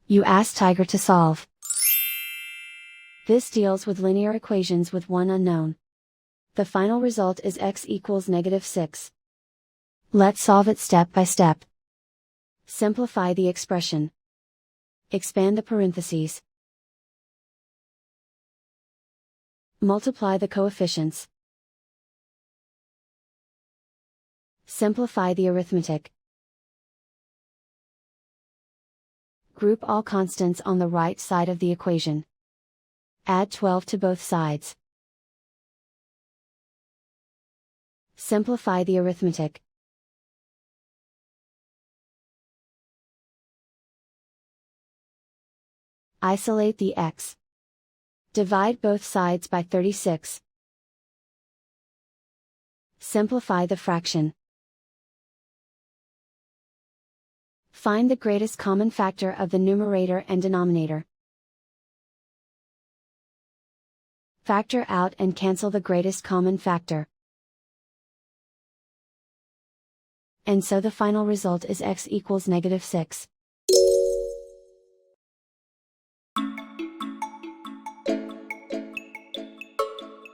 You ask Tiger to solve. This deals with linear equations with one unknown. The final result is x equals -6. Let's solve it step by step. Simplify the expression. Expand the parentheses. Multiply the coefficients. Simplify the arithmetic. Group all constants on the right side of the equation. Add 12 to both sides. Simplify the arithmetic. Isolate the x. Divide both sides by 36. Simplify the fraction. Find the greatest common factor of the numerator and denominator. Factor out and cancel the greatest common factor. And so the final result is x equals -6.